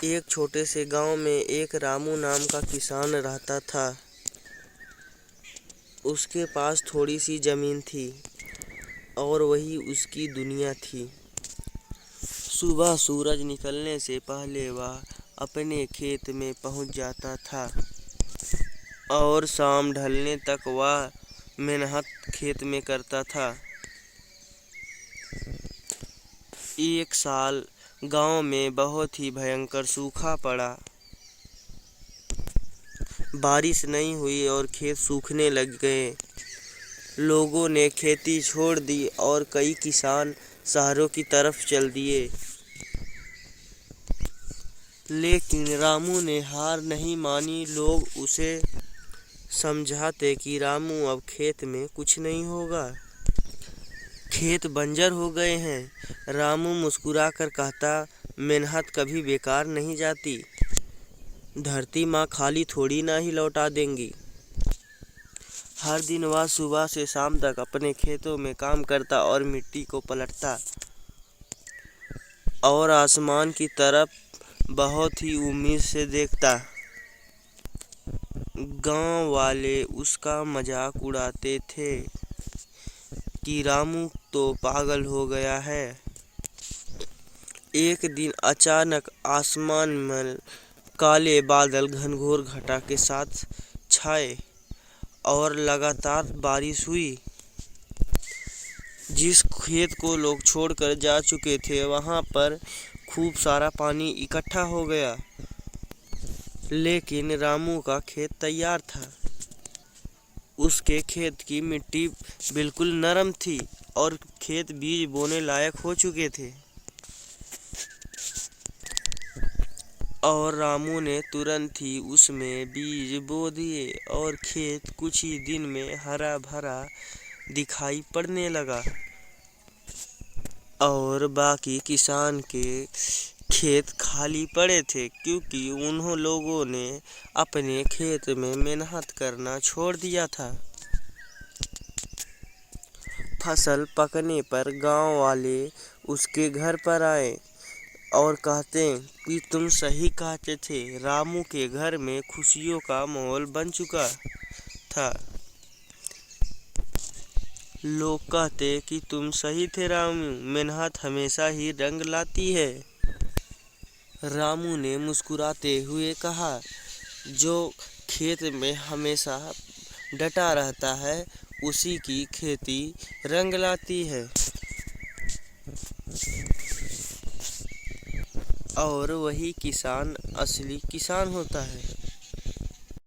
एक छोटे से गांव में एक रामू नाम का किसान रहता था। उसके पास थोड़ी सी जमीन थी और वही उसकी दुनिया थी। सुबह सूरज निकलने से पहले वह अपने खेत में पहुंच जाता था और शाम ढलने तक वह मेहनत खेत में करता था। एक साल गांव में बहुत ही भयंकर सूखा पड़ा। बारिश नहीं हुई और खेत सूखने लग गए। लोगों ने खेती छोड़ दी और कई किसान शहरों की तरफ चल दिए। लेकिन रामू ने हार नहीं मानी। लोग उसे समझाते कि रामू अब खेत में कुछ नहीं होगा, खेत बंजर हो गए हैं। रामू मुस्कुराकर कहता, मेहनत कभी बेकार नहीं जाती, धरती माँ खाली थोड़ी ना ही लौटा देंगी। हर दिन वह सुबह से शाम तक अपने खेतों में काम करता और मिट्टी को पलटता और आसमान की तरफ बहुत ही उम्मीद से देखता। गांव वाले उसका मजाक उड़ाते थे कि रामू तो पागल हो गया है। एक दिन अचानक आसमान में काले बादल घनघोर घटा के साथ छाए और लगातार बारिश हुई। जिस खेत को लोग छोड़कर जा चुके थे वहां पर खूब सारा पानी इकट्ठा हो गया। लेकिन रामू का खेत तैयार था। उसके खेत की मिट्टी बिल्कुल नरम थी और खेत बीज बोने लायक हो चुके थे। और रामू ने तुरंत ही उसमें बीज बो दिए और खेत कुछ ही दिन में हरा भरा दिखाई पड़ने लगा। और बाकी किसान के खेत खाली पड़े थे क्योंकि उन्हों लोगों ने अपने खेत में मेहनत करना छोड़ दिया था। फसल पकने पर गांव वाले उसके घर पर आए और कहते कि तुम सही कहते थे, रामू के घर में खुशियों का माहौल बन चुका था। लोग कहते कि तुम सही थे रामू, मेहनत हमेशा ही रंग लाती है। रामू ने मुस्कुराते हुए कहा, जो खेत में हमेशा डटा रहता है उसी की खेती रंग लाती है। और वही किसान असली किसान होता है।